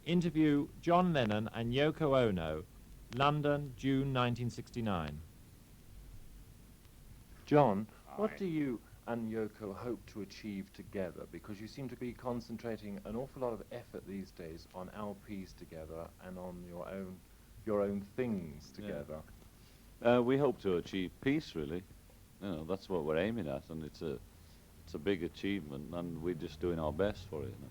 Interview John Lennon and Yoko Ono, London, June 1969. John, what do you and Yoko hope to achieve together? Because you seem to be concentrating an awful lot of effort these days on LPs together and on your own things together. We hope to achieve peace, really. You know, that's what we're aiming at, and it's a big achievement, and we're just doing our best for it. You know?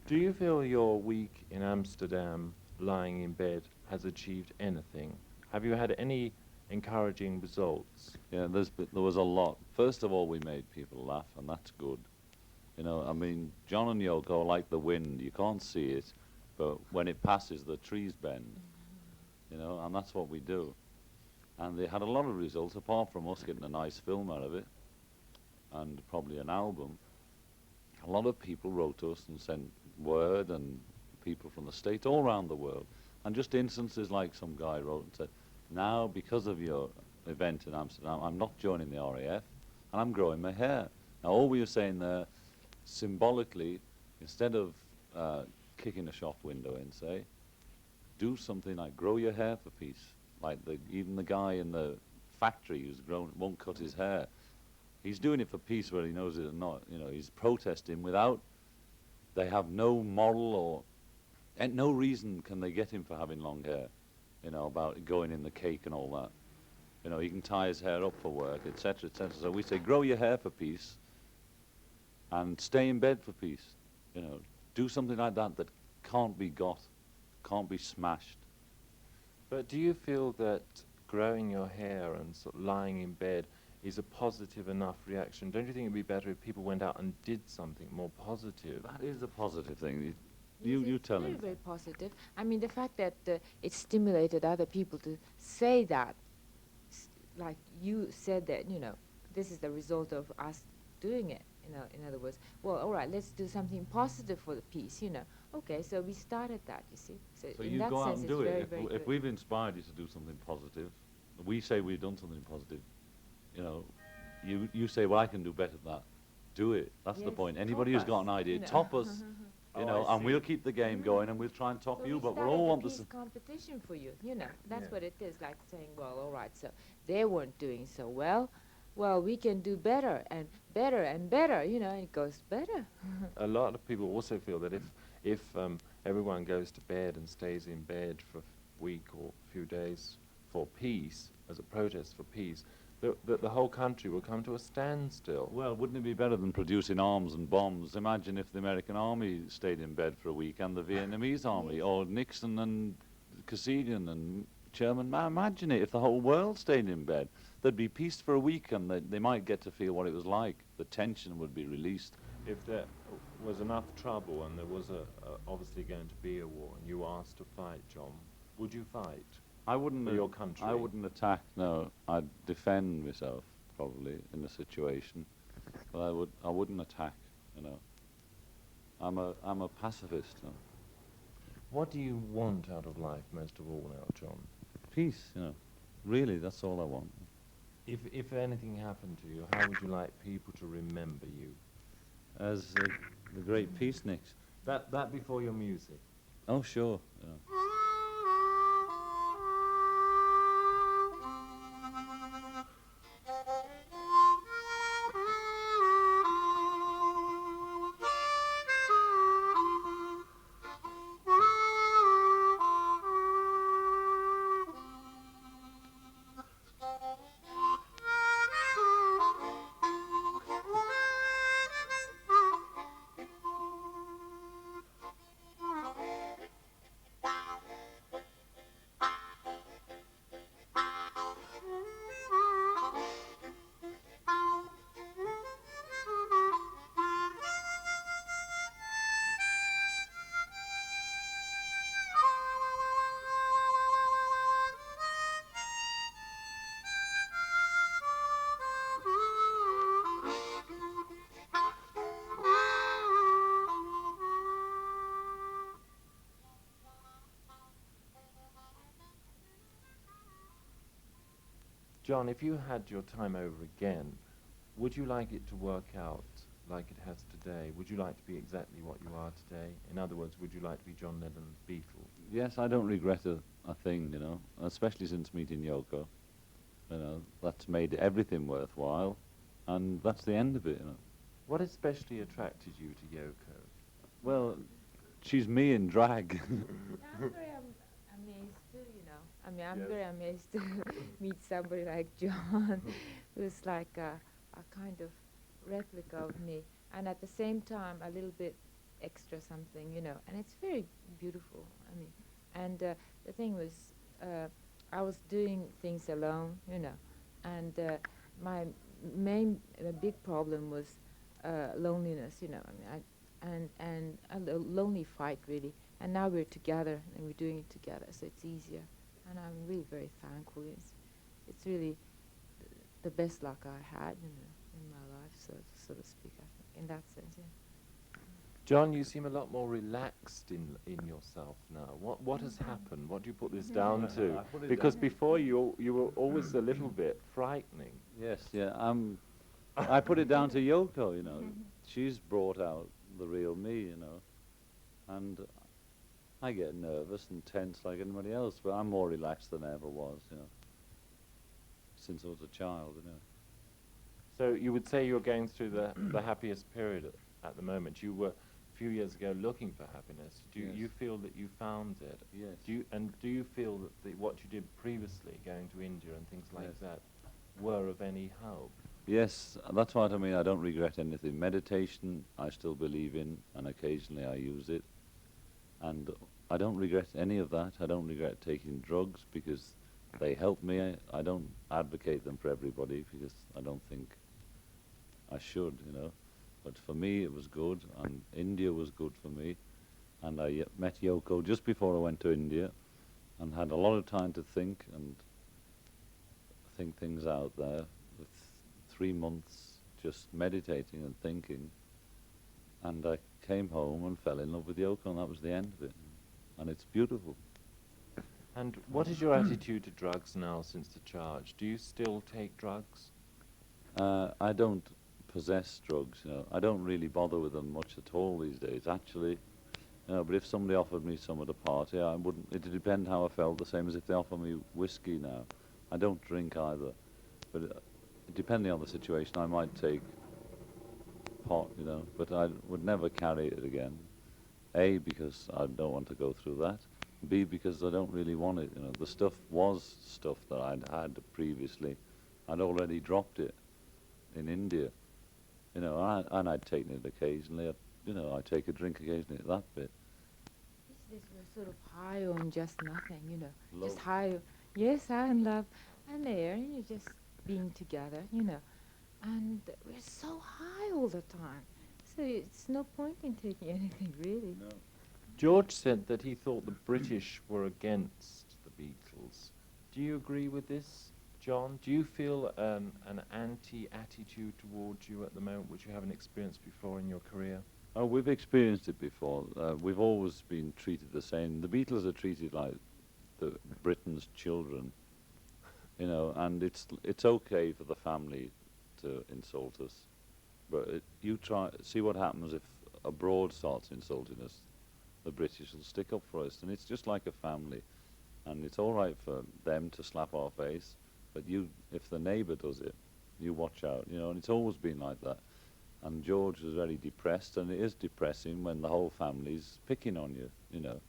Do you feel your week in Amsterdam, lying in bed, has achieved anything? Have you had any encouraging results? Yeah, there was a lot. First of all, we made people laugh, and that's good. You know, I mean, John and Yoko are like the wind. You can't see it, but when it passes, the trees bend. You know, and that's what we do. And they had a lot of results, apart from us getting a nice film out of it, and probably an album. A lot of people wrote to us and sent word, and people from the States, all around the world. And just instances like some guy wrote and said, now, because of your event in Amsterdam, I'm not joining the RAF, and I'm growing my hair. Now, all we were saying there, symbolically, instead of kicking a shop window in, say, do something like grow your hair for peace. Like even the guy in the factory who's won't cut his hair. He's doing it for peace whether he knows it or not. You know, he's protesting without, they have no moral or, and no reason can they get him for having long hair. You know, about going in the cake and all that. You know, he can tie his hair up for work, etc., etc. So we say, grow your hair for peace and stay in bed for peace. You know, do something like that that can't be got, can't be smashed. But do you feel that growing your hair and sort of lying in bed is a positive enough reaction? Don't you think it would be better if people went out and did something more positive? That is a positive thing. You tell him. Very positive. I mean, the fact that it stimulated other people to say that, like you said that, you know, this is the result of us doing it. You know, in other words, well, all right, let's do something positive for the peace. You know, okay, so we started that. You see, so in you that go out sense, and do it's it. very, If we've inspired you to do something positive, we say we've done something positive. You know, you say, well, I can do better than that. Do it. That's the point. Anybody who's got an idea, top us. You know, and we'll keep the game going, and we'll try and top so you, we but we'll started all a want the peace competition for you. You know, that's what it is. Like saying, well, all right, so they weren't doing so well. Well, we can do better and better and better. You know, and it goes better. A lot of people also feel that if everyone goes to bed and stays in bed for a week or a few days for peace, as a protest for peace, that the whole country will come to a standstill. Well, wouldn't it be better than producing arms and bombs? Imagine if the American army stayed in bed for a week, and the Vietnamese army, or Nixon and Kosygin and Chairman Mao. Imagine it, if the whole world stayed in bed. There'd be peace for a week, and they might get to feel what it was like. The tension would be released. If there was enough trouble and there was obviously going to be a war, and you were asked to fight, John, would you fight? I wouldn't. For your country. I wouldn't attack. No, I'd defend myself probably in the situation, but I wouldn't attack. You know, I'm a pacifist. You know. What do you want out of life most of all now, John? Peace. You know, really, that's all I want. If anything happened to you, how would you like people to remember you? As the great peaceniks. That before your music. Oh, sure. You know. John, if you had your time over again, would you like it to work out like it has today, would you like to be exactly what you are today? In other words, would you like to be John Lennon's Beatle? Yes, I don't regret a thing, you know, especially since meeting Yoko. You know, that's made everything worthwhile, and that's the end of it, you know. What especially attracted you to Yoko? Well, she's me in drag. I'm very amazed too, you know. I mean, I'm Yes. very amazed to meet somebody like John, who's like a kind of replica of me, and at the same time a little bit extra something, you know. And it's very beautiful. I mean, and the thing was, I was doing things alone, you know, and my main big problem was loneliness, you know. I mean, and a lonely fight really. And now we're together and we're doing it together, so it's easier. And I'm really very thankful. It's really the best luck I had, you know, in my life, so to speak. I think in that sense, yeah. John, you seem a lot more relaxed in yourself now. What has happened? What do you put this down to? I put it Because down- before you were always a little bit frightening. Yes, yeah. I put it down to Yoko, you know. She's brought out the real me, you know. And I get nervous and tense like anybody else, but I'm more relaxed than I ever was, you know, since I was a child, you know. So you would say you're going through the happiest period at the moment. You were a few years ago looking for happiness. Do Yes. you feel that you found it? Yes. Do you feel that what you did previously, going to India and things like Yes. that, were of any help? Yes, that's what I mean. I don't regret anything. Meditation, I still believe in, and occasionally I use it. And I don't regret any of that. I don't regret taking drugs because they help me. I don't advocate them for everybody because I don't think I should, you know. But for me, it was good, and India was good for me. And I met Yoko just before I went to India and had a lot of time to think and think things out there with 3 months just meditating and thinking. And I came home and fell in love with Yoko, and that was the end of it. And it's beautiful. And what is your attitude to drugs now since the charge? Do you still take drugs? I don't possess drugs, you know. I don't really bother with them much at all these days, actually. You know, but if somebody offered me some at a party, I wouldn't. It'd depend how I felt, the same as if they offer me whiskey now. I don't drink either, but depending on the situation, I might take pot, you know, but I would never carry it again. A, because I don't want to go through that. B, because I don't really want it, you know. The stuff was stuff that I'd had previously. I'd already dropped it in India, you know, and I'd taken it occasionally. You know, I take a drink occasionally, that bit. These days we're sort of high on just nothing, you know. Love. Just high, yes, high on love and air, and you're just being together, you know. And we're so high all the time, so it's no point in taking anything, really. No. George said that he thought the British were against the Beatles. Do you agree with this, John? Do you feel an anti-attitude towards you at the moment, which you haven't experienced before in your career? Oh, we've experienced it before. We've always been treated the same. The Beatles are treated like the Britain's children, you know, and it's okay for the family to insult us, but you see what happens if abroad starts insulting us. The British will stick up for us, and it's just like a family, and it's all right for them to slap our face, but if the neighbour does it, you watch out, you know, and it's always been like that. And George was very depressed, and it is depressing when the whole family's picking on you, you know,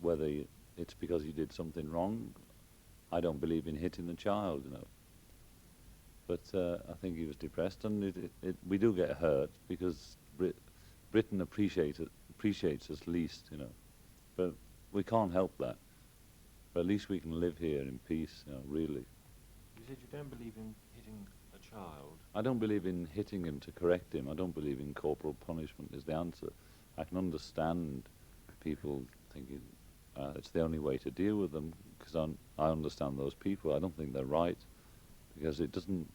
whether it's because you did something wrong. I don't believe in hitting the child, you know. But I think he was depressed, and we do get hurt because Britain appreciates us least, you know. But we can't help that. But at least we can live here in peace, you know, really. You said you don't believe in hitting a child. I don't believe in hitting him to correct him. I don't believe in corporal punishment is the answer. I can understand people thinking it's the only way to deal with them, because I understand those people. I don't think they're right, because it doesn't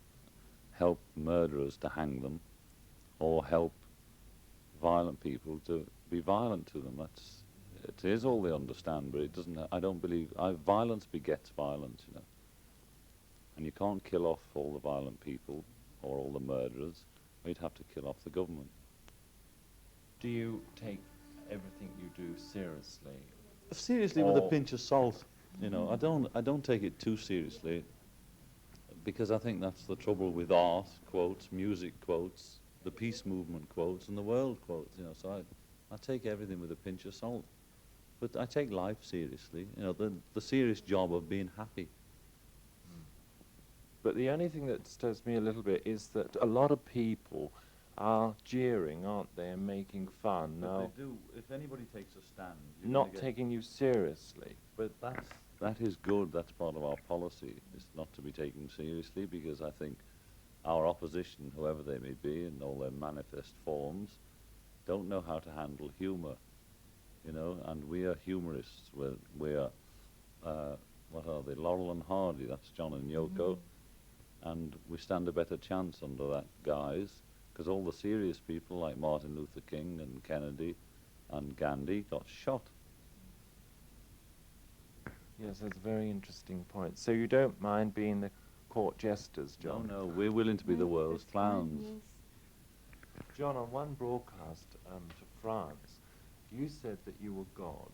help murderers to hang them or help violent people to be violent to them. It is all they understand, but it doesn't. I don't believe violence begets violence, you know. And you can't kill off all the violent people or all the murderers, We'd have to kill off the government. Do you take everything you do seriously? Seriously, with a Or- pinch of salt. You know, I don't take it too seriously, because I think that's the trouble with art quotes, music quotes, the peace movement quotes, and the world quotes. You know, so I take everything with a pinch of salt, but I take life seriously. You know, the serious job of being happy. But the only thing that stirs me a little bit is that a lot of people are jeering, aren't they, and making fun. But Now, they do. If anybody takes a stand, not taking you seriously. But that is good. That's part of our policy, is not to be taken seriously, because I think our opposition, whoever they may be, in all their manifest forms, don't know how to handle humour, you know, and we are humorists. We are, what are they, Laurel and Hardy, that's John and Yoko, and we stand a better chance under that guise, because all the serious people like Martin Luther King and Kennedy and Gandhi got shot. Yes, that's a very interesting point. So you don't mind being the court jesters, No, John? no, we're willing to be the world's That's fine, clowns. yes. John, on one broadcast to France, you said that you were God.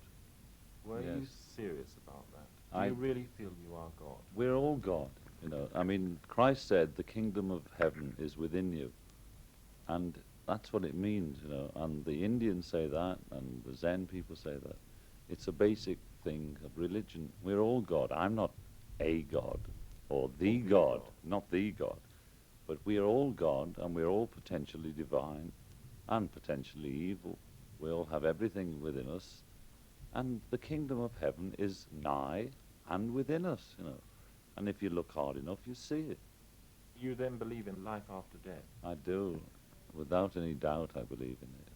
Were you Yes. serious about that? Do I- you really feel you are God? We're all God, you know. I mean, Christ said the kingdom of heaven is within you. And that's what it means, you know. And the Indians say that, and the Zen people say that. It's a basic thing of religion. We're all God. I'm not a God or the God, not the God. But we are all God, and we're all potentially divine and potentially evil. We all have everything within us. And the kingdom of heaven is nigh and within us, you know. And if you look hard enough, you see it. You then believe in life after death. I do. Without any doubt, I believe in it.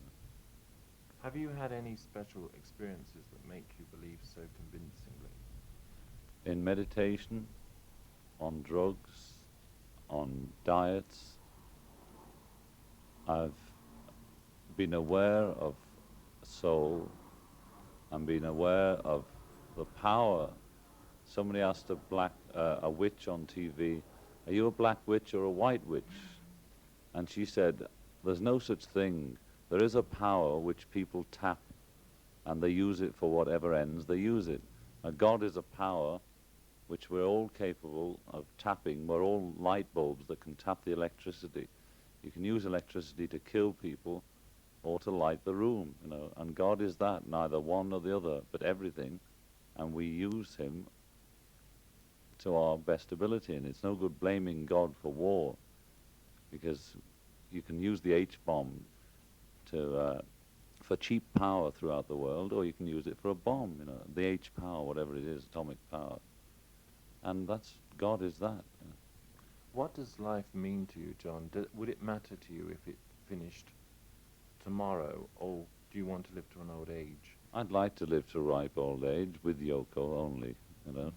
Have you had any special experiences that make you believe so convincingly? In meditation, on drugs, on diets, I've been aware of soul and been aware of the power. Somebody asked a witch on TV, "Are you a black witch or a white witch?" And she said, "There's no such thing. There is a power which people tap, and they use it for whatever ends they use it. God is a power which we're all capable of tapping. We're all light bulbs that can tap the electricity. You can use electricity to kill people or to light the room, you know. And God is that, neither one nor the other, but everything. And we use him to our best ability. And it's no good blaming God for war, because you can use the H-bomb for cheap power throughout the world, or you can use it for a bomb, you know, the H-power, whatever it is, atomic power. And God is that. You know. What does life mean to you, John? Would it matter to you if it finished tomorrow, or do you want to live to an old age? I'd like to live to ripe old age with Yoko only, you know.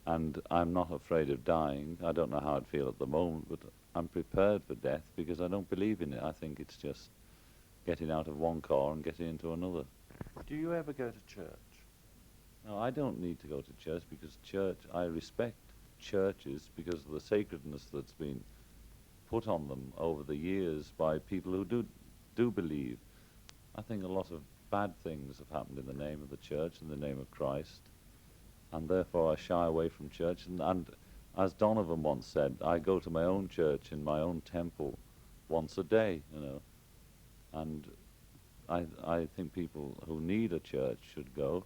And I'm not afraid of dying. I don't know how I'd feel at the moment, but I'm prepared for death because I don't believe in it. I think it's just getting out of one car and getting into another. Do you ever go to church? No, I don't need to go to church, because I respect churches because of the sacredness that's been put on them over the years by people who do believe. I think a lot of bad things have happened in the name of the church, in the name of Christ, and therefore I shy away from church. And as Donovan once said, I go to my own church in my own temple once a day, you know. And I think people who need a church should go,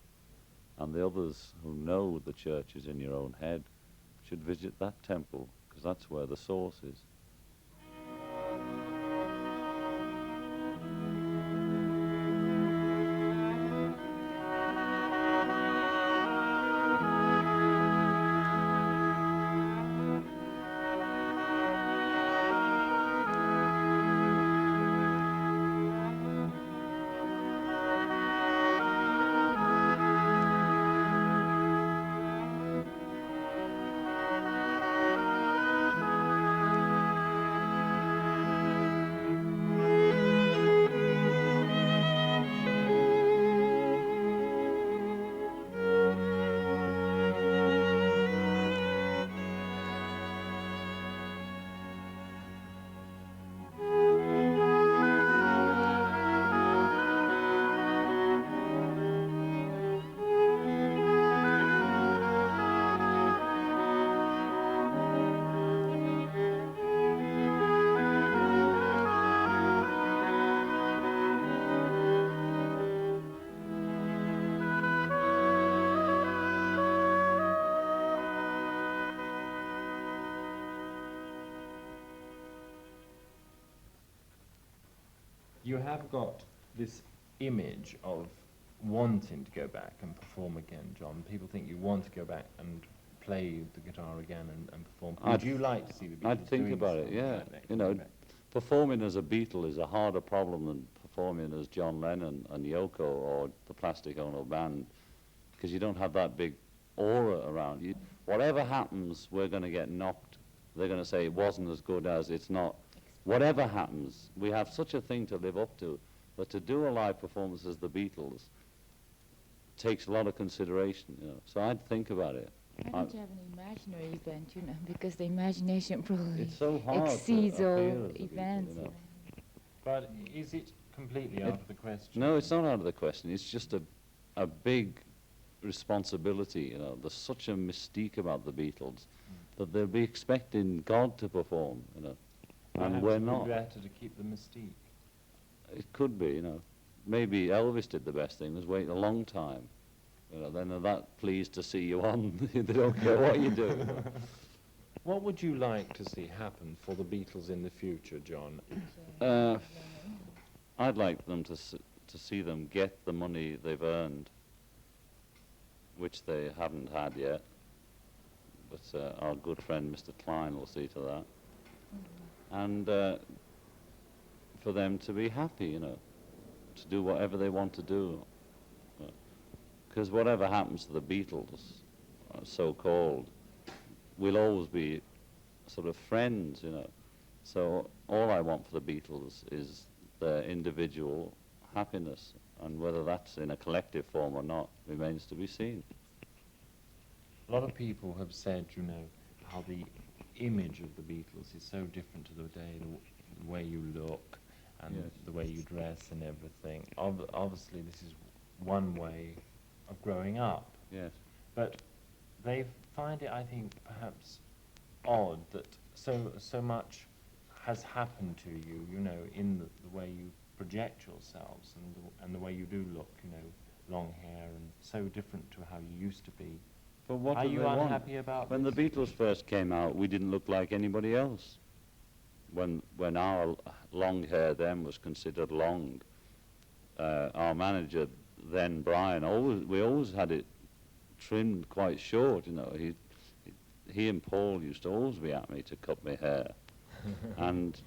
and the others who know the church is in your own head should visit that temple, because that's where the source is. you have got this image of wanting to go back and perform again, John. People think you want to go back and play the guitar again and perform. Would you like to see the Beatles I'd think doing about it, something yeah. like that You coming know, back? performing as a Beatle is a harder problem than performing as John Lennon and Yoko or the Plastic Ono Band, because you don't have that big aura around you. Whatever happens, we're going to get knocked. They're going to say it wasn't as good as, it's not. Whatever happens, we have such a thing to live up to, that to do a live performance as the Beatles takes a lot of consideration, you know. So I'd think about it. Why don't you have an imaginary event, you know, because the imagination probably It's so hard exceeds to all appeal as a Beatle, events. you know. But is it completely out of the question? No, it's not out of the question. It's just a big responsibility, you know. There's such a mystique about the Beatles that they'll be expecting God to perform, you know. And Perhaps we're it would not. be better to keep the mystique. It could be, you know. Maybe Elvis did the best thing, was wait a long time. You know, then they're that pleased to see you on, they don't care what you do. You know. What would you like to see happen for the Beatles in the future, John? I'd like them to see them get the money they've earned, which they haven't had yet. But our good friend Mr. Klein will see to that. And for them to be happy, you know, to do whatever they want to do. Because whatever happens to the Beatles, so-called, we'll always be sort of friends, you know. So all I want for the Beatles is their individual happiness, and whether that's in a collective form or not remains to be seen. A lot of people have said, you know, how the image of the Beatles is so different to the day, the way you look and Yes. the way you dress and everything. Obviously, this is one way of growing up, Yes. but they find it, I think, perhaps odd that so much has happened to you, you know, in the way you project yourselves and the way you do look, you know, long hair and so different to how you used to be. But what Are do you they want? unhappy about When the this? Beatles first came out, we didn't look like anybody else. When our long hair then was considered long, our manager then, Brian, we always had it trimmed quite short. You know, he and Paul used to always be at me to cut my hair, and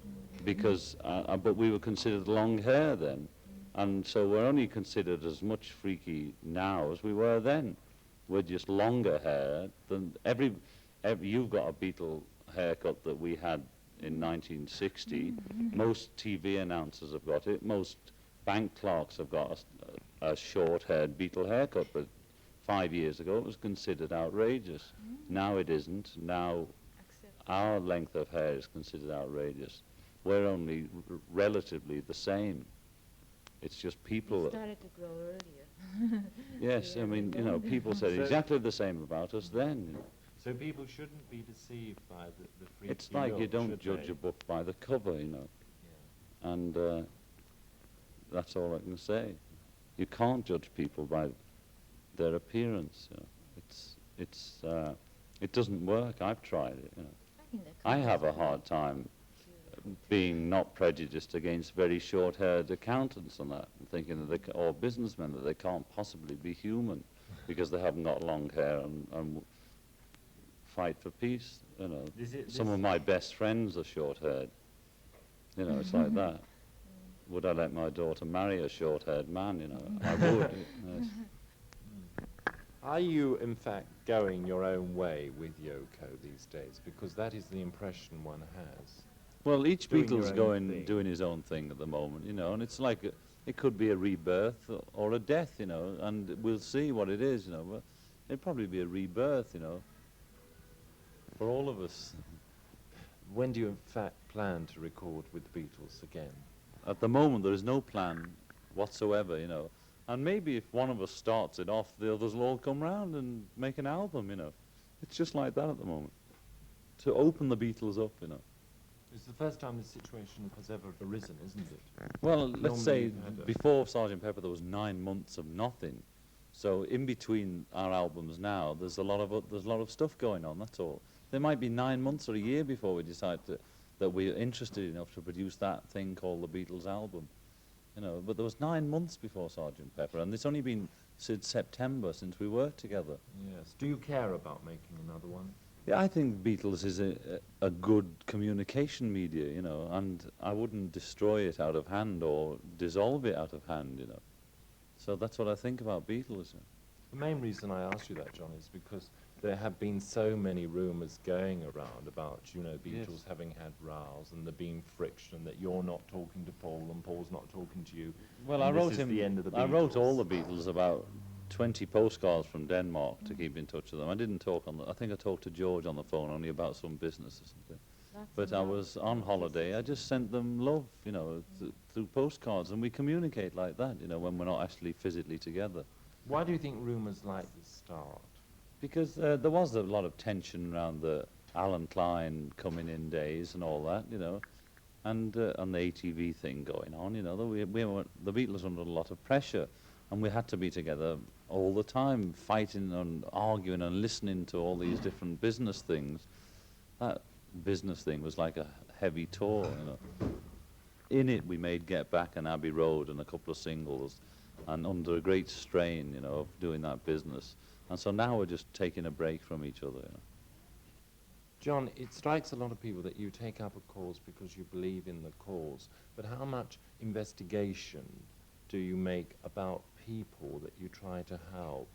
because but we were considered long hair then, and so we're only considered as much freaky now as we were then. We're just longer hair than every you've got a Beatle haircut that we had in 1960. Most TV announcers have got it. Most bank clerks have got a short-haired Beatle haircut, but 5 years ago it was considered outrageous. Now it isn't. Now our length of hair is considered outrageous. We're only relatively the same. It's just people. It started to grow earlier. Yes, I mean, you know, people said So- exactly the same about us then. You know. So people shouldn't be deceived by the freaky It's like you look, don't should judge they? a book by the cover, you know. Yeah. And that's all I can say. You can't judge people by their appearance. You know. It doesn't work. I've tried it. You know. I have a hard time being not prejudiced against very short-haired accountants and that, and thinking that or businessmen that they can't possibly be human because they haven't got long hair and fight for peace. You know, some of my best friends are short-haired. You know, it's like that. Would I let my daughter marry a short-haired man? You know, I would. Yes. Are you, in fact, going your own way with Yoko these days? Because that is the impression one has. Well, each Doing your Beatle's own going thing. doing his own thing at the moment, you know, and it's like it could be a rebirth or a death, you know, and we'll see what it is, you know. But it'd probably be a rebirth, you know, for all of us. When do you, in fact, plan to record with the Beatles again? At the moment, there is no plan whatsoever, you know. And maybe if one of us starts it off, the others will all come round and make an album, you know. It's just like that at the moment. To open the Beatles up, you know. It's the first time this situation has ever arisen, isn't it? Well, let's Normally say you've had a- before Sgt. Pepper there was 9 months of nothing. So in between our albums now, there's a lot of stuff going on. That's all. There might be 9 months or a year before we decide that we're interested enough to produce that thing called the Beatles album. you know. But there was 9 months before Sergeant Pepper, and it's only been since September since we worked together. Yes. Do you care about making another one? Yeah, I think Beatles is a good communication media, you know, and I wouldn't destroy it out of hand or dissolve it out of hand, you know. So that's what I think about Beatles. The main reason I asked you that, John, is because there have been so many rumours going around about, you know, Beatles Yes. having had rows and there being friction, that you're not talking to Paul and Paul's not talking to you. Well, and I this wrote is him. the end of the I wrote all the Beatles. Beatles about 20 postcards from Denmark to keep in touch with them. I didn't talk on the. I think I talked to George on the phone only about some business or something. But I was on holiday. I just sent them love, you know, through postcards, and we communicate like that, you know, when we're not actually physically together. Why do you think rumours like this start? Because there was a lot of tension around the Alan Klein coming in days and all that, you know, and the ATV thing going on, you know. The Beatles were under a lot of pressure, and we had to be together all the time, fighting and arguing and listening to all these different business things. That business thing was like a heavy tour, you know. In it, we made Get Back and Abbey Road and a couple of singles, and under a great strain, you know, of doing that business. And so now we're just taking a break from each other, you know. John, it strikes a lot of people that you take up a cause because you believe in the cause, but how much investigation do you make about people that you try to help?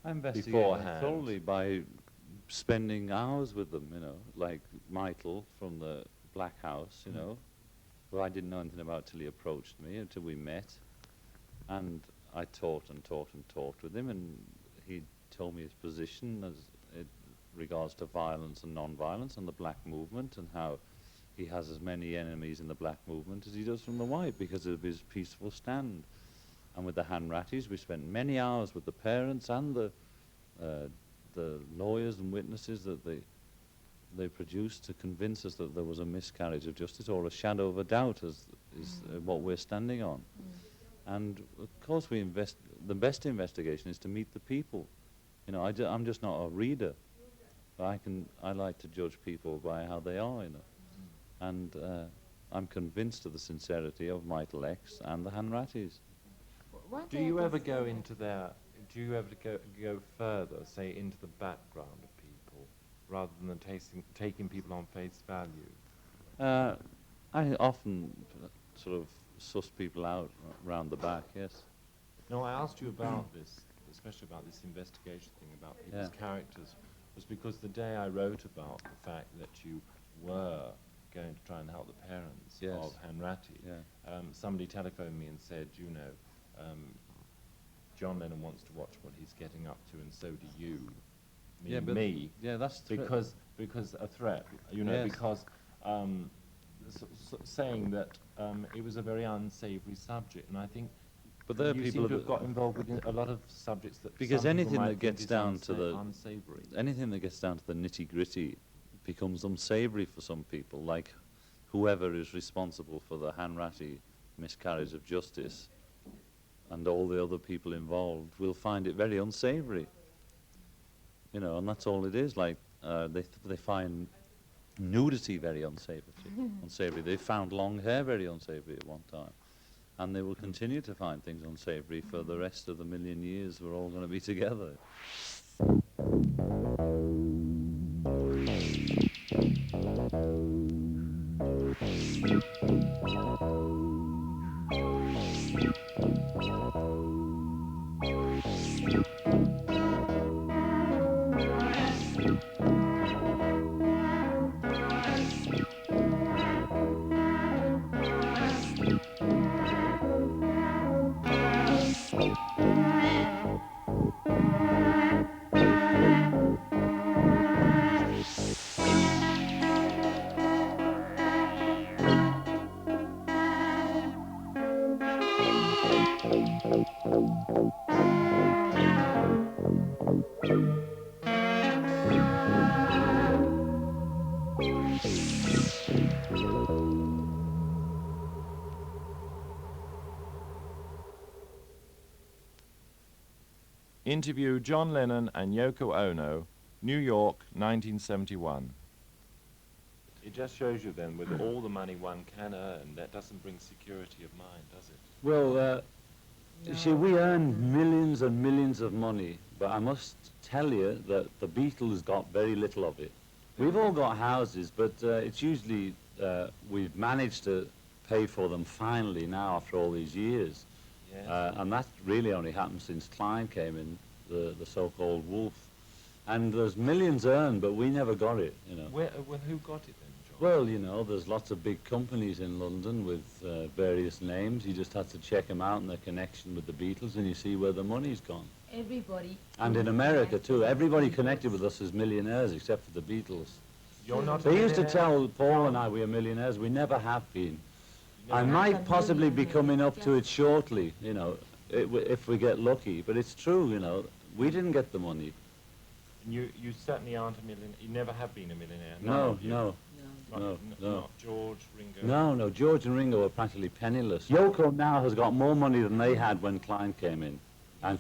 I investigate beforehand? thoroughly by spending hours with them, you know, like Michael from the Black House, you know, who I didn't know anything about till he approached me, until we met. And I talked and talked and talked with him, and he told me his position as it regards to violence and non-violence and the black movement, and how he has as many enemies in the black movement as he does from the white because of his peaceful stand. And with the Hanratties, we spent many hours with the parents and the lawyers and witnesses that they produced to convince us that there was a miscarriage of justice or a shadow of a doubt, as is what we're standing on. And of course, the best investigation is to meet the people. You know, I'm just not a reader. I like to judge people by how they are, you know. And I'm convinced of the sincerity of Michael X and the Hanratties. Do you ever go into do you ever go further, say, into the background of people, rather than taking people on face value? I often sort of suss people out round the back, yes. No, I asked you about this, especially about this investigation thing about people's characters, was because the day I wrote about the fact that you were going to try and help the parents of Hanratty, somebody telephoned me and said, you know, John Lennon wants to watch what he's getting up to, and so do you. Me. Yeah, that's because a threat, you know, because saying that it was a very unsavoury subject, and I think. But there are you people seem to that have got involved with a lot of subjects that because some people anything might that think gets is down to the unsavoury. anything that gets down to the nitty-gritty becomes unsavoury for some people, like whoever is responsible for the Hanratty miscarriage of justice and all the other people involved will find it very unsavoury. You know, and that's all it is. Like they find nudity very unsavoury. They found long hair very unsavoury at one time. And they will continue to find things unsavoury for the rest of the million years we're all going to be together. Interview John Lennon and Yoko Ono, New York, 1971. It just shows you then, with all the money one can earn, that doesn't bring security of mind, does it? Well, you see, we earned millions and millions of money, but I must tell you that the Beatles got very little of it. We've all got houses, but it's usually we've managed to pay for them finally now after all these years. Yes. And that really only happened since Klein came in, the so-called Wolf. And there's millions earned, but we never got it, you know. Well, who got it then, John? Well, you know, there's lots of big companies in London with various names. You just have to check them out and their connection with the Beatles, and you see where the money's gone. Everybody. And in America, too, everybody connected with us is millionaires except for the Beatles. You're not a They used to millionaire? tell Paul and I we are millionaires. We never have been. never I have. might possibly be coming up to Yeah. it shortly, you know, if we get lucky. But it's true, you know, we didn't get the money. And you certainly aren't a millionaire. You never have been a millionaire. none No, of you. no. Not, no, n- no. Not George, Ringo. No, George and Ringo are practically penniless. Yoko now has got more money than they had when Klein came in. And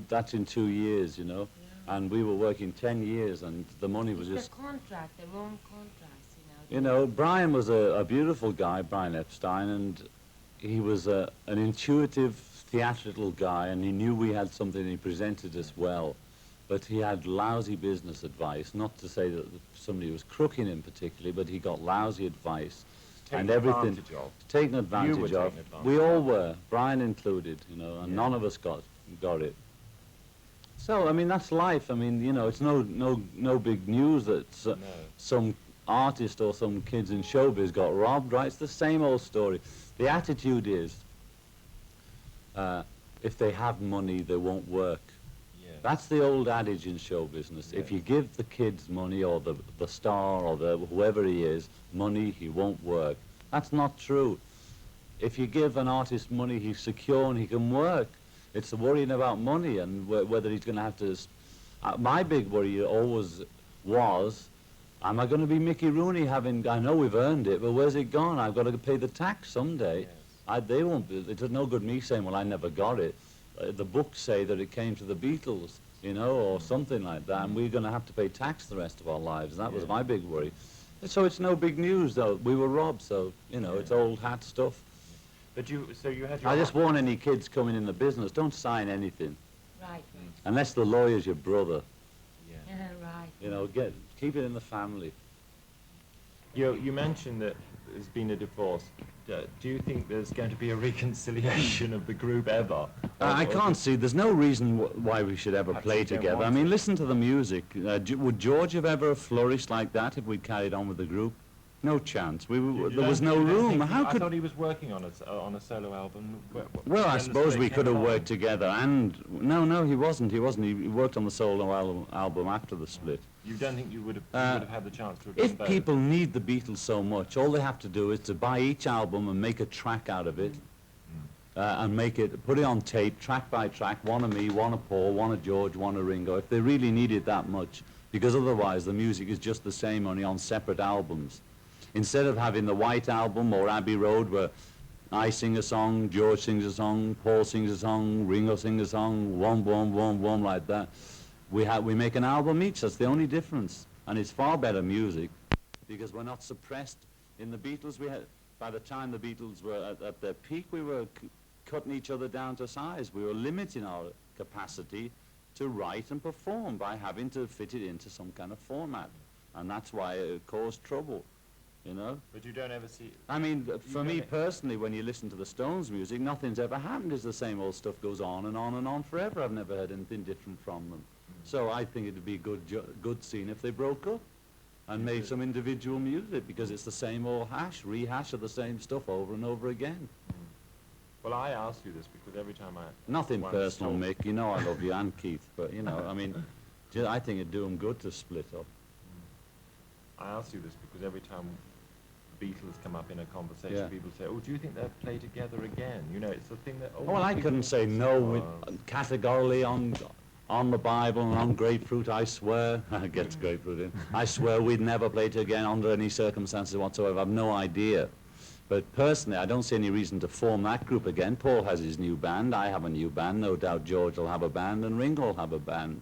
that's in 2 years, you know. And we were working 10 years and the money was It's just... the contract, the wrong contracts, You know, Brian was a beautiful guy, Brian Epstein, and he was an intuitive, theatrical guy, and he knew we had something and he presented us well. But he had lousy business advice, not to say that somebody was crooking him particularly, but he got lousy advice. Taken and everything advantage of. taken advantage were of. taken advantage We of. all were, Brian included, you know, and Yeah. none of us got it. So I mean that's life. I mean, you know, it's no big news that No. some artist or some kids in showbiz got robbed, right? It's the same old story. The attitude is, if they have money, they won't work. Yeah. That's the old adage in show business. If Yeah. you give the kids money or the star or whoever he is money, he won't work. That's not true. If you give an artist money, he's secure and he can work. It's the worrying about money and whether he's going to have to... my big worry always was, am I going to be Mickey Rooney I know we've earned it, but where's it gone? I've got to pay the tax someday. Yes. They won't be, it's no good me saying, well, I never got it. The books say that it came to the Beatles, you know, or something like that, and we're going to have to pay tax the rest of our lives. That was Yeah. my big worry. So it's no big news, though. We were robbed, so, you know, it's Yeah. old hat stuff. But you had your... I just warn any kids coming in the business, don't sign anything, Right, unless the lawyer's your brother. Yeah. right. You know, keep it in the family. You mentioned that there's been a divorce. Do you think there's going to be a reconciliation of the group ever? I Or can't just- see. There's no reason why we should ever Perhaps play you don't together. I want mean, to. listen to the music. Would George have ever flourished like that if we'd carried on with the group? No chance. You There was don't- no you don't room. think How I could? thought he was working on a solo album. Well, I When the suppose split we could came have along. worked together. And no, he wasn't. He worked on the solo album after the split. You don't think you would have had the chance to have If done both? people need the Beatles so much, all they have to do is to buy each album and make a track out of it, and put it on tape, track by track, one of me, one of Paul, one of George, one of Ringo, if they really need it that much, because otherwise the music is just the same, only on separate albums. Instead of having the White Album or Abbey Road, where I sing a song, George sings a song, Paul sings a song, Ringo sings a song, one, like that. We make an album each, that's the only difference. And it's far better music, because we're not suppressed. In the Beatles, by the time the Beatles were at their peak, we were cutting each other down to size. We were limiting our capacity to write and perform by having to fit it into some kind of format. And that's why it caused trouble, you know? But you don't ever see... I mean, for me don't- personally, when you listen to the Stones music, nothing's ever happened. It's the same old stuff goes on and on and on forever. I've never heard anything different from them. So I think it'd be a good scene if they broke up and made some individual music, because it's the same old rehash of the same stuff over and over again. Well, I asked you this because every time I... Nothing once personal, told- Mick. You know I love you and Keith, but you know, I mean, I think it'd do them good to split up. I asked you this because every time Beatles come up in a conversation, Yeah. people say, "Oh, do you think they'll play together again?" You know, it's the thing that. Oh, well, I couldn't say no categorically on the Bible and on grapefruit, I swear. Gets grapefruit in. I swear we'd never play it again under any circumstances whatsoever. I've no idea. But personally, I don't see any reason to form that group again. Paul has his new band. I have a new band. No doubt George will have a band and Ringo will have a band.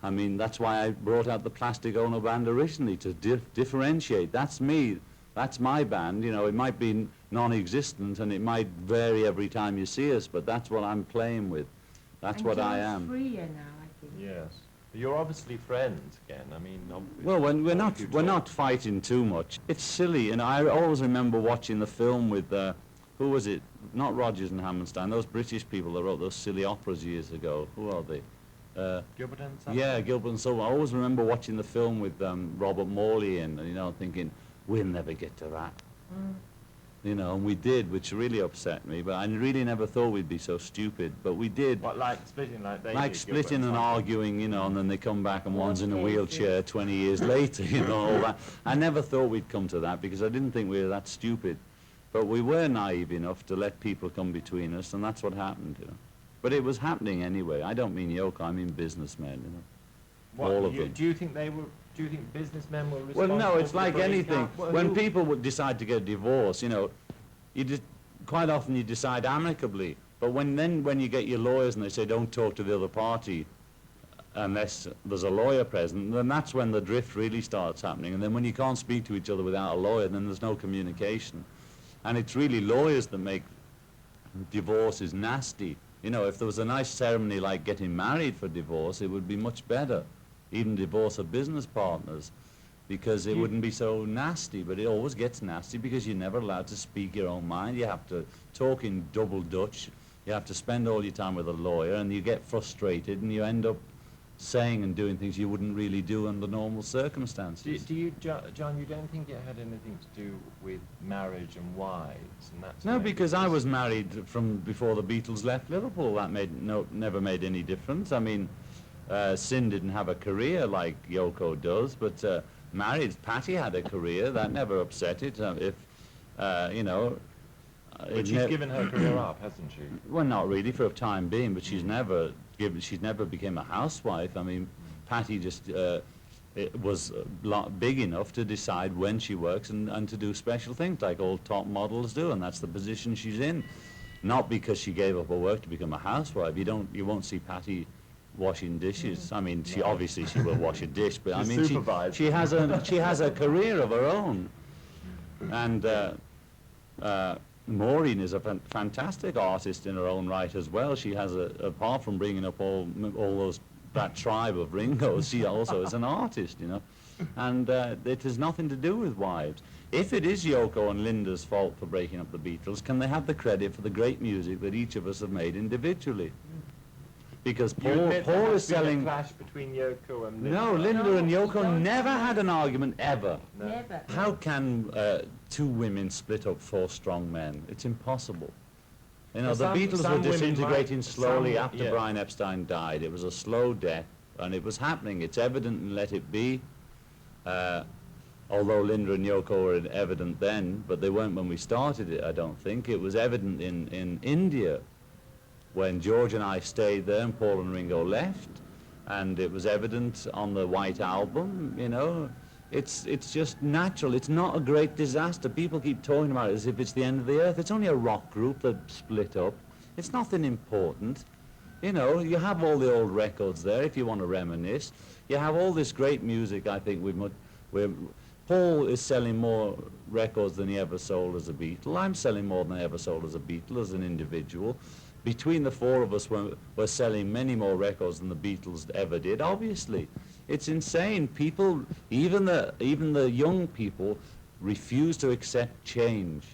I mean, that's why I brought out the Plastic Ono band originally, to differentiate. That's me. That's my band. You know, it might be non-existent and it might vary every time you see us, but that's what I'm playing with. That's what I am. Freer now, I think. Yes. You're obviously friends again. I mean, Well, we're not fighting too much. It's silly, and I always remember watching the film with who was it? Not Rodgers and Hammerstein. Those British people that wrote those silly operas years ago. Who are they? Gilbert and Sullivan? Yeah, Gilbert and Sullivan. I always remember watching the film with Robert Morley and, you know, thinking, we'll never get to that. You know, and we did, which really upset me, but I really never thought we'd be so stupid, but we did. What, like splitting like they Like did, splitting Gilbert and Sullivan? arguing, you know, and then they come back and one's in a Okay, wheelchair 20 years later, you know, all that. I never thought we'd come to that because I didn't think we were that stupid. But we were naive enough to let people come between us, and that's what happened, you know. But it was happening anyway. I don't mean Yoko, I mean businessmen, you know. What, all of them. Do you think they were? Do you think businessmen were Well, responsible? no, it's for like breaking anything. up? Well, When who- people would decide to get a divorce, you know, quite often you decide amicably. But when you get your lawyers and they say don't talk to the other party unless there's a lawyer present, then that's when the drift really starts happening. And then when you can't speak to each other without a lawyer, then there's no communication. And it's really lawyers that make divorces nasty. You know, if there was a nice ceremony like getting married for divorce, it would be much better. Even divorce of business partners, because it wouldn't be so nasty, but it always gets nasty because you're never allowed to speak your own mind. You have to talk in double Dutch. You have to spend all your time with a lawyer, and you get frustrated, and you end up saying and doing things you wouldn't really do under normal circumstances. Do you, John, you don't think it had anything to do with marriage and wives and that? No, because I was married from before the Beatles left Liverpool. That never made any difference. I mean, Sin didn't have a career like Yoko does, but married, Patty had a career. That never upset it. You know... But she's given her career up, hasn't she? Well, not really for a time being, but she's never become a housewife. I mean, Patty just was big enough to decide when she works and to do special things like all top models do, and that's the position she's in. Not because she gave up her work to become a housewife. You won't see Patty washing dishes. I mean, she obviously she will wash a dish, but I mean, she has a career of her own, and Maureen is a fantastic artist in her own right as well. She has apart from bringing up all that tribe of Ringos, she also is an artist, you know, and it has nothing to do with wives. If it is Yoko and Linda's fault for breaking up the Beatles, can they have the credit for the great music that each of us have made individually? Because Paul is selling... a clash between Yoko and Linda? No, Linda No, and we Yoko don't never have had an argument, ever. No. Never. How can two women split up four strong men? It's impossible. You know, Well, the Beatles some were women disintegrating might- slowly some- after yeah. Brian Epstein died. It was a slow death, and it was happening. It's evident in Let It Be. Although Linda and Yoko were evident then, but they weren't when we started it, I don't think. It was evident in India when George and I stayed there and Paul and Ringo left, and it was evident on the White Album, you know. It's just natural. It's not a great disaster. People keep talking about it as if it's the end of the earth. It's only a rock group that split up. It's nothing important. You know, you have all the old records there if you want to reminisce. You have all this great music, I think, Paul is selling more records than he ever sold as a Beatle. I'm selling more than I ever sold as a Beatle, as an individual. Between the four of us, we're selling many more records than the Beatles ever did, obviously. It's insane. People, even the young people, refuse to accept change.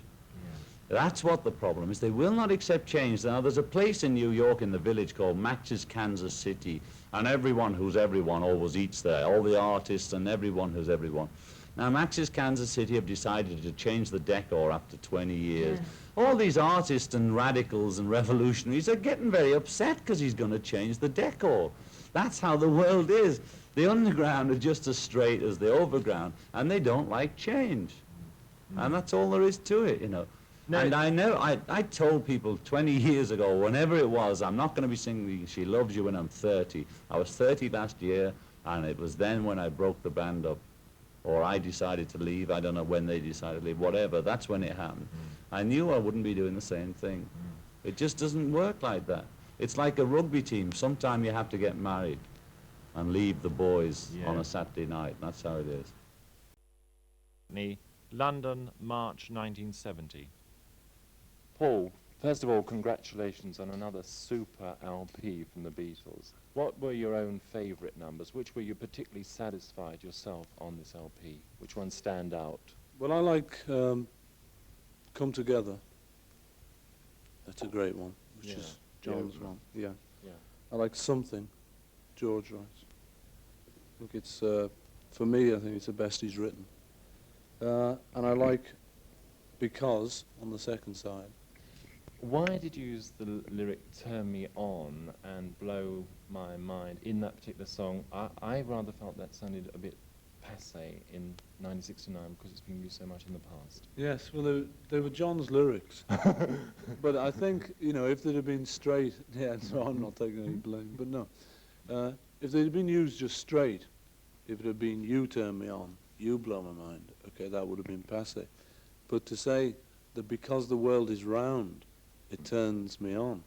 That's what the problem is. They will not accept change. Now, there's a place in New York in the Village called Max's Kansas City, and everyone who's everyone always eats there, all the artists and everyone who's everyone. Now, Max's Kansas City have decided to change the decor after 20 years. Yeah. All these artists and radicals and revolutionaries are getting very upset because he's going to change the decor. That's how the world is. The underground are just as straight as the overground, and they don't like change. And that's all there is to it, you know. No, and I know, I told people 20 years ago, whenever it was, I'm not going to be singing She Loves You when I'm 30. I was 30 last year, and it was then when I broke the band up. Or I decided to leave, I don't know when they decided to leave, whatever, that's when it happened. I knew I wouldn't be doing the same thing. It just doesn't work like that. It's like a rugby team, sometime you have to get married. and leave the boys on Yeah. a Saturday night. That's how it is. London, March 1970. Paul, first of all, congratulations on another super LP from the Beatles. What were your own favourite numbers? Which were you particularly satisfied yourself on this LP? Which ones stand out? Well, I like Come Together. That's a great one, which Yeah. is John's Yeah. one. Yeah. Yeah. I like Something, George writes. I think it's, for me, I think it's the best he's written. And I like Because on the second side. Why did you use the lyric "Turn Me On" and "Blow My Mind" in that particular song? I rather felt that sounded a bit passé in 1969 because it's been used so much in the past. Yes, well, they were John's lyrics. But I think, you know, if they'd have been straight, yeah, so I'm not taking any blame, but no. If they'd have been used just straight, if it had been "You turn me on, you blow my mind," okay, that would have been passé. But to say that because the world is round, it turns me on,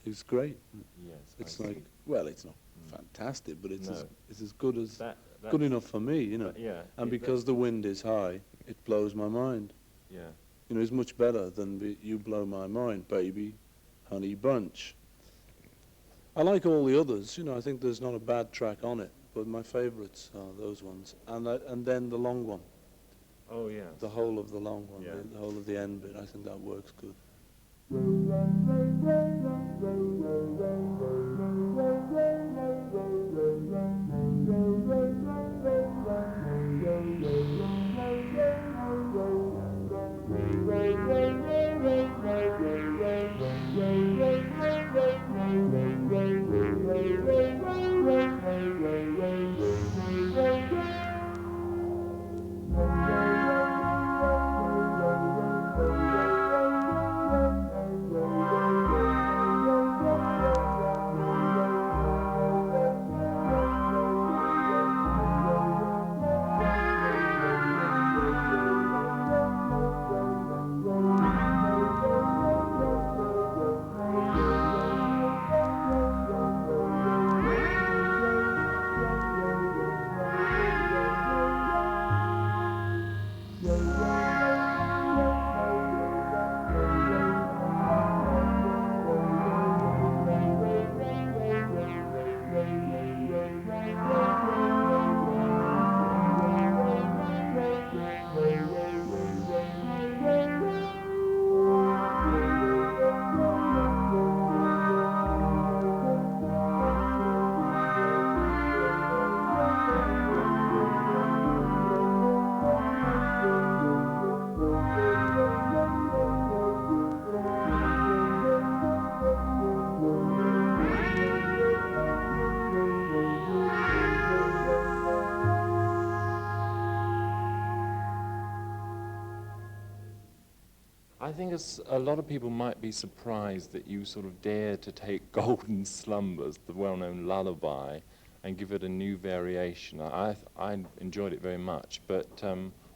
is great. Yes. It's I like, see. well, it's not fantastic, but it's, No. it's as good as, That, good enough for me, you know. Yeah. And because the wind is high, it blows my mind. Yeah. You know, it's much better than You Blow My Mind, Baby, Honey Bunch. I like all the others, you know, I think there's not a bad track on it, but my favourites are those ones. And then the long one, Oh yeah. the whole of the long one, Yeah. the whole of the end bit, I think that works good. I think a lot of people might be surprised that you sort of dared to take Golden Slumbers, the well-known lullaby, and give it a new variation. I enjoyed it very much, but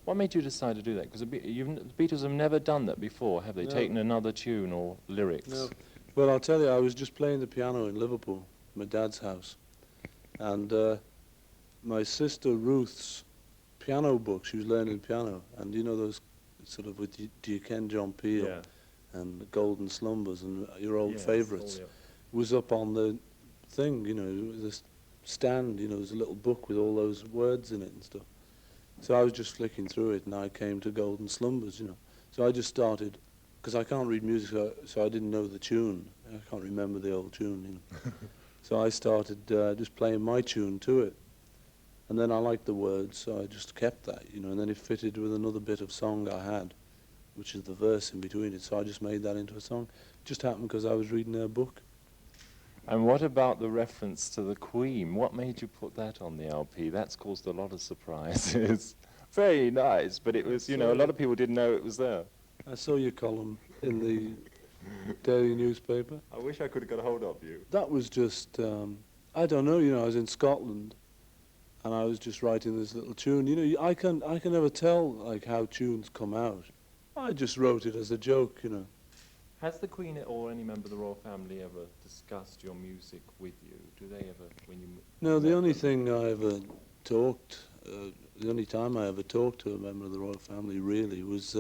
what made you decide to do that? Because the Beatles have never done that before, have they? No. Taken another tune or lyrics? No. Well, I'll tell you, I was just playing the piano in Liverpool, my dad's house, and my sister Ruth's piano book, she was learning piano, and you know those sort of with Do You Ken John Peel Yeah. and the Golden Slumbers and your old Yes, favourites, all was up on the thing, you know, this stand, you know, there's a little book with all those words in it and stuff. So I was just flicking through it and I came to Golden Slumbers, you know. So I just started, because I can't read music, so I didn't know the tune. I can't remember the old tune, you know. So I started just playing my tune to it. And then I liked the words, so I just kept that, you know, and then it fitted with another bit of song I had, which is the verse in between it, so I just made that into a song. It just happened because I was reading their book. And what about the reference to the Queen? What made you put that on the LP? That's caused a lot of surprises. Very nice, but it was, you know, a lot of people didn't know it was there. I saw your column in the daily newspaper. I wish I could have got a hold of you. That was just, I don't know, you know, I was in Scotland, and I was just writing this little tune. You know, I can never tell, like, how tunes come out. I just wrote it as a joke, you know. Has the Queen or any member of the royal family ever discussed your music with you? Do they ever, when you No, the met only them? thing I ever talked, the only time I ever talked to a member of the royal family really was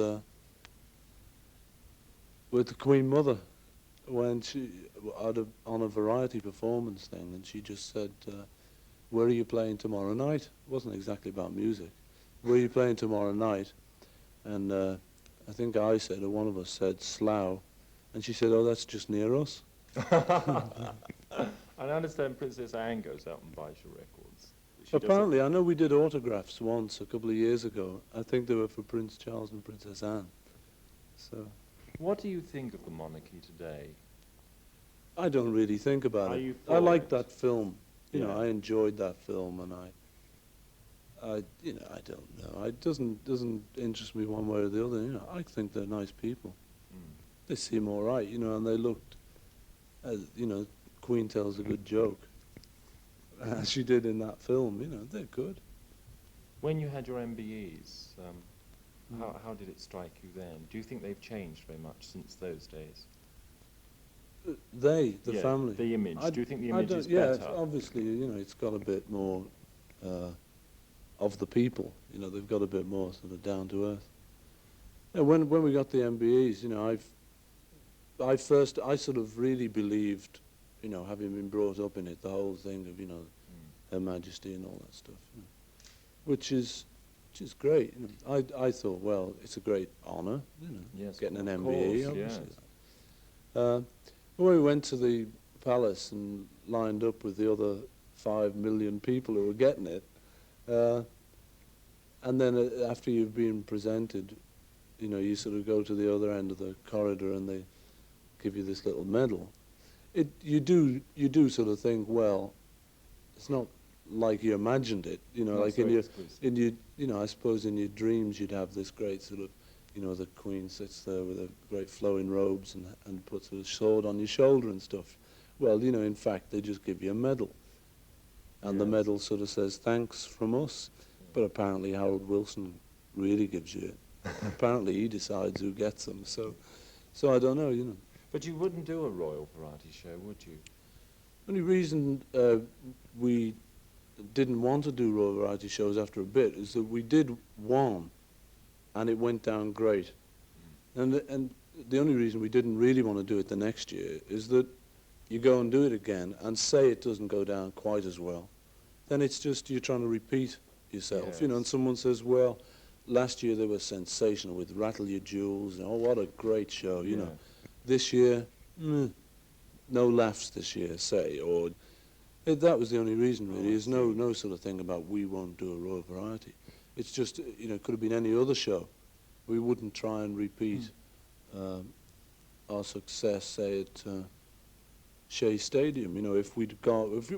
with the Queen Mother when she on a variety performance thing, and she just said, "Where are you playing tomorrow night?" It wasn't exactly about music. "Where are you playing tomorrow night?" And I think I said, or one of us said, "Slough," and she said, "Oh, that's just near us." I understand Princess Anne goes out and buys your records. She doesn't- Apparently, I know we did autographs once a couple of years ago. I think they were for Prince Charles and Princess Anne. So What do you think of the monarchy today? I don't really think about Are it. you I for liked it? that film. You know, Yeah. I enjoyed that film, and you know, I don't know. It doesn't interest me one way or the other. You know, I think they're nice people. Mm. They seem all right, you know, and they looked, you know, Queen tells a good joke, as she did in that film. You know, they're good. When you had your MBEs, Mm. how did it strike you then? Do you think they've changed very much since those days? The Yeah, family. the image. Do you think the I image don't- is yeah, better? obviously, you know, it's got a bit more of the people. You know, they've got a bit more sort of down to earth. Yeah, when we got the MBEs, you know, I sort of really believed, you know, having been brought up in it, the whole thing of, you know, Mm. Her Majesty and all that stuff, you know, which is great. You know. I thought, well, it's a great honour, you know, Yes, getting an of MBE, course, obviously. yes. When we went to the palace and lined up with the other 5 million people who were getting it, and then after you've been presented, you know, you sort of go to the other end of the corridor and they give you this little medal. You do sort of think, well, it's not like you imagined it, you know, Not like so in exclusive. you know, I suppose in your dreams you'd have this great sort of, you know, the Queen sits there with her great flowing robes and puts her sword on your shoulder and stuff. Well, you know, in fact, they just give you a medal. And the Yes. medal sort of says, "Thanks from us." But apparently Harold Wilson really gives you it. Apparently he decides who gets them. So I don't know, you know. But you wouldn't do a royal variety show, would you? Only reason we didn't want to do royal variety shows after a bit is that we did one, and it went down great. And the only reason we didn't really want to do it the next year is that you go and do it again and say it doesn't go down quite as well, then it's just you're trying to repeat yourself, you know. And Yes. someone says, "Well, last year they were sensational with Rattle Your Jewels, and oh, what a great show, you know. This year, no laughs this year, say," or that was the only reason really. I There's no see. sort of thing about we won't do a royal variety. It's just, you know, it could have been any other show. We wouldn't try and repeat our success, say at Shea Stadium. You know, if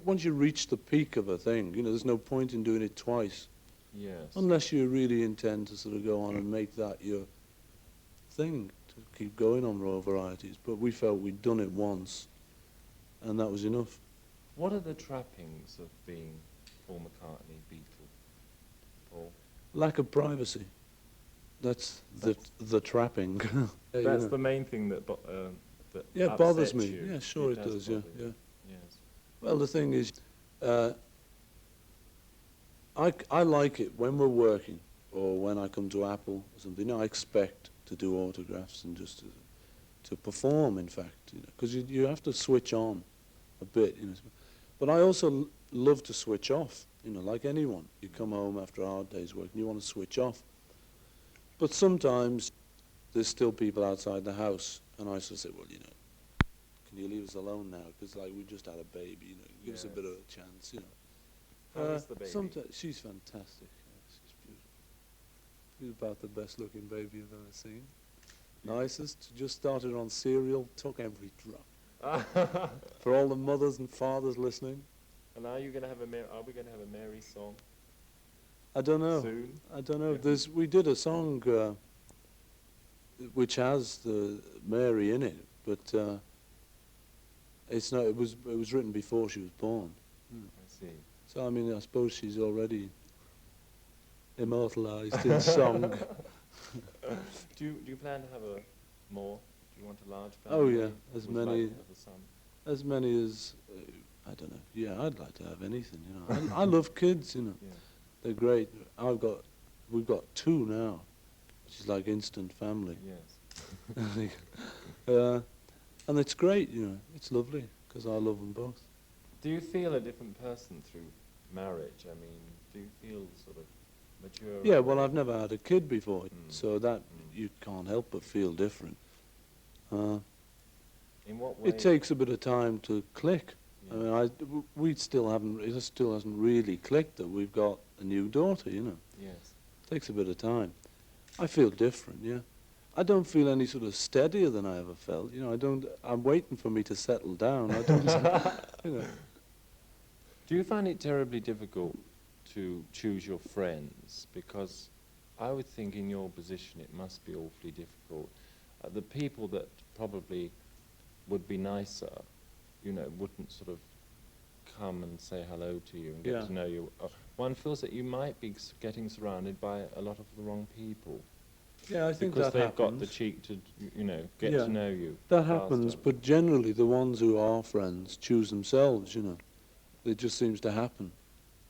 once you reach the peak of a thing, you know, there's no point in doing it twice, Yes. unless you really intend to sort of go on and make that your thing, to keep going on royal varieties. But we felt we'd done it once, and that was enough. What are the trappings of being Paul McCartney, Beatle? Paul? Lack of privacy. That's the trapping. Yeah, you That's know. the main thing that that Yeah, it bothers upsets me. you. Yeah, sure it does. Yeah, bother you. yeah. Yes. Well, the thing is, I like it when we're working or when I come to Apple or something. I expect to do autographs and just to perform, in fact, you know, because you have to switch on a bit, you know. But I also love to switch off, you know, like anyone. You come home after a hard day's work and you want to switch off. But sometimes there's still people outside the house, and I sort of say, well, you know, can you leave us alone now? Because like we just had a baby, you know, give us a bit of a chance, you know. How is the baby? Sometimes she's fantastic. Yeah, she's beautiful. She's about the best-looking baby you've ever seen. Nicest. Just started on cereal. Took every drop. For all the mothers and fathers listening, And are we going to have a Mary song I don't know. soon? I don't know. Yeah. We did a song which has the Mary in it, but it's not. It was written before she was born. I see. So I mean, I suppose she's already immortalised in song. Do you plan to have more? Do you want a large Oh, family? yeah, as Would you like many- to have a son? As many as I don't know. Yeah, I'd like to have anything, you know. I love kids, you know. Yeah. They're great. We've got two now, which is like instant family. Yes. And it's great, you know. It's lovely, because I love them both. Do you feel a different person through marriage? I mean, do you feel sort of mature? Yeah, well, I've never had a kid before, Mm. so that you can't help but feel different. In what way? It takes a bit of time to click. Yeah. I mean, we still haven't. It still hasn't really clicked that we've got a new daughter. You know, Yes. takes a bit of time. I feel different. Yeah, I don't feel any sort of steadier than I ever felt. You know, I don't. I'm waiting for me to settle down. I don't. You know. Do you find it terribly difficult to choose your friends? Because I would think in your position it must be awfully difficult. The people that probably would be nicer, you know, wouldn't sort of come and say hello to you and get Yeah. to know you. One feels that you might be getting surrounded by a lot of the wrong people. Yeah, I think Because that they've happens. got the cheek to, you know, get Yeah. to know you. That faster. happens, but generally the ones who are friends choose themselves. You know, it just seems to happen.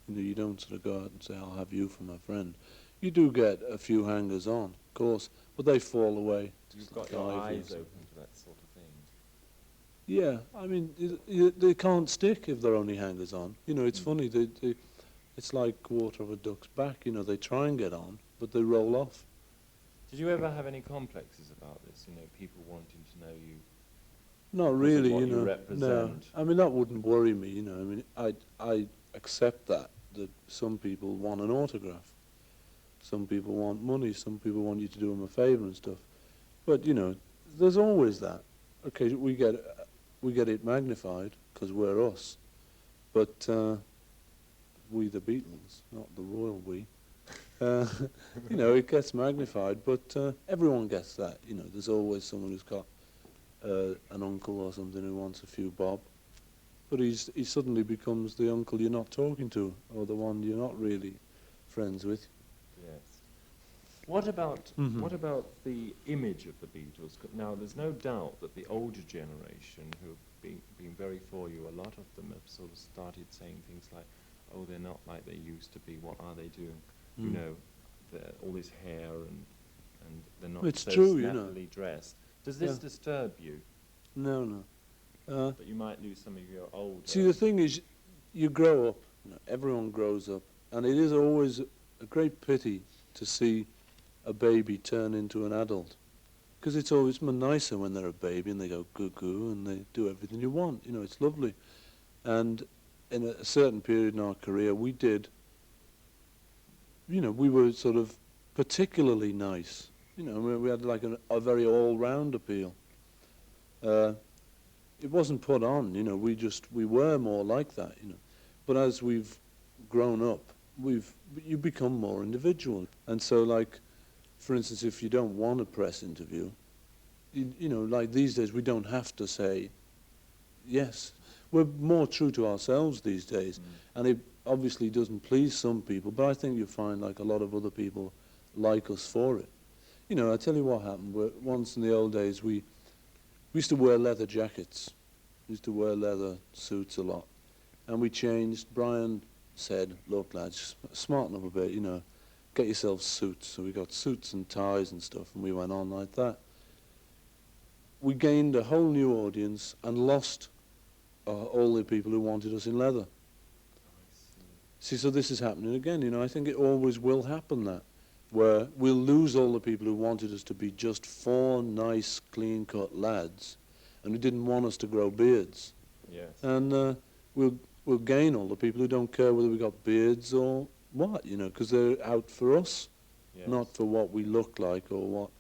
You know, you don't sort of go out and say, "I'll have you for my friend." You do get a few hangers on, of course, but they fall away. You've Just got like your ivy or eyes something. open to that sort of thing. Yeah, I mean, they can't stick if they're only hangers on. You know, it's funny. It's like water of a duck's back. You know, they try and get on, but they roll off. Did you ever have any complexes about this? You know, people wanting to know you. Not Because of really, what you you know. No, represent. I mean that wouldn't worry me. You know, I mean, I accept that some people want an autograph, some people want money, some people want you to do them a favour and stuff. But you know, there's always that. Okay, we get it magnified because we're us, but we the Beatles, not the royal we. You know, it gets magnified, but everyone gets that. You know, there's always someone who's got an uncle or something who wants a few bob, but he suddenly becomes the uncle you're not talking to, or the one you're not really friends with. Yes. What about Mhm. what about the image of the Beatles? Now, there's no doubt that the older generation who have been very for you, a lot of them have sort of started saying things like, "Oh, they're not like they used to be. What are they doing? You Mm. know, all this hair and they're not It's so true, you know. snappily dressed." Does this Yeah. disturb you? No. That you might lose some of your old. See, the thing is, you grow up. You know, everyone grows up, and it is always a great pity to see a baby turn into an adult, because it's always nicer when they're a baby and they go goo and they do everything you want. You know, it's lovely. And in a certain period in our career, we did. You know, we were sort of particularly nice. You know, we had like a very all-round appeal. It wasn't put on, you know, we were more like that, you know. But as we've grown up, you become more individual. And so, like, for instance, if you don't want a press interview, you know, like these days, we don't have to say yes. We're more true to ourselves these days. And it obviously doesn't please some people, but I think you find like a lot of other people like us for it. You know, I tell you what happened. Once in the old days, we used to wear leather jackets. We used to wear leather suits a lot. And we changed. Brian said, "Look, lads, smarten up a bit, you know, get yourselves suits." So we got suits and ties and stuff, and we went on like that. We gained a whole new audience and lost all the people who wanted us in leather. See, so this is happening again, you know. I think it always will happen that, where we'll lose all the people who wanted us to be just four nice, clean-cut lads, and who didn't want us to grow beards. Yes. And we'll gain all the people who don't care whether we got beards or what, you know, because they're out for us, Yes. not for what we look like or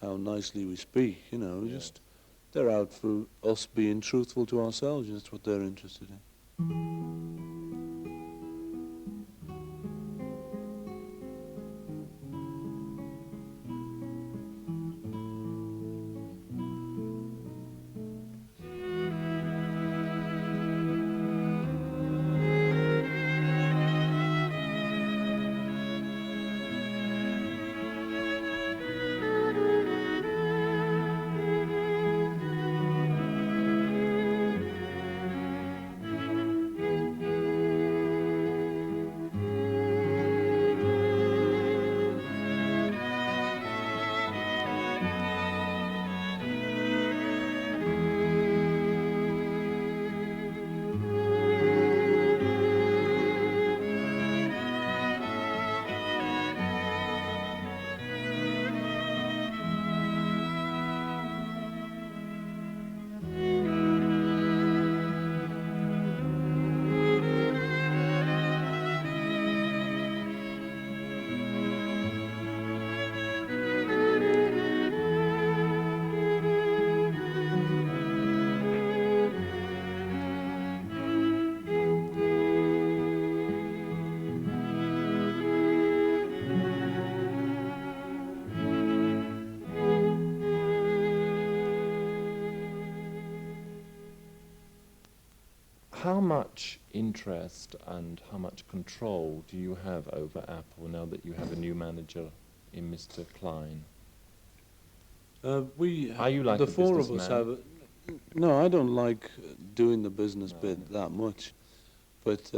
how nicely we speak, you know. Yes. Just they're out for us being truthful to ourselves. That's what they're interested in. how much interest and how much control do you have over Apple now that you have a new manager in Mr. Klein? Are you like the a four of us businessman? have. No, I don't like doing the business No, bit no. that much, but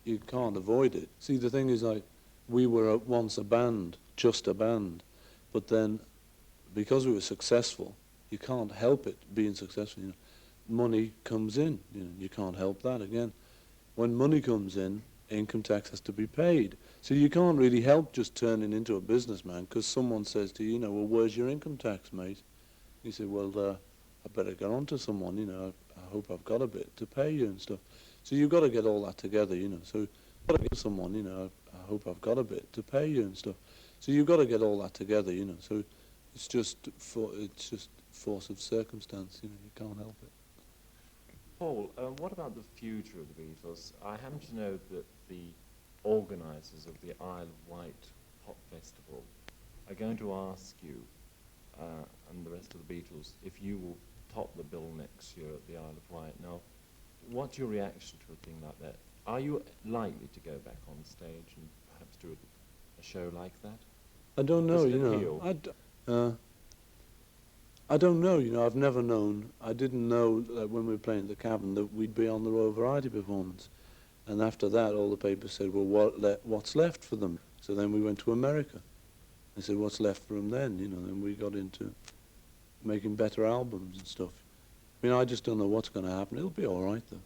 you can't avoid it. See, the thing is, like, we were once a band, just a band, but then because we were successful, you can't help it being successful. You know, money comes in. You know, you can't help that again. When money comes in, income tax has to be paid. So you can't really help just turning into a businessman because someone says to you, you know, well, where's your income tax, mate? You say, well, I better get on to someone, you know, I hope I've got a bit to pay you and stuff. So you've got to get all that together, you know. So you've got to give someone, you know, I hope I've got a bit to pay you and stuff. So you've got to get all that together, you know. So it's just force of circumstance, you know, you can't help it. Paul, what about the future of the Beatles? I happen to know that the organisers of the Isle of Wight Pop Festival are going to ask you and the rest of the Beatles if you will top the bill next year at the Isle of Wight. Now, what's your reaction to a thing like that? Are you likely to go back on stage and perhaps do a show like that? I don't know, Does it you know. appeal? I don't know, you know, I've never known. I didn't know that when we were playing at the Cavern that we'd be on the Royal Variety performance. And after that, all the papers said, well, what's left for them? So then we went to America. They said, what's left for them then? You know, then we got into making better albums and stuff. I mean, I just don't know what's going to happen. It'll be all right, though.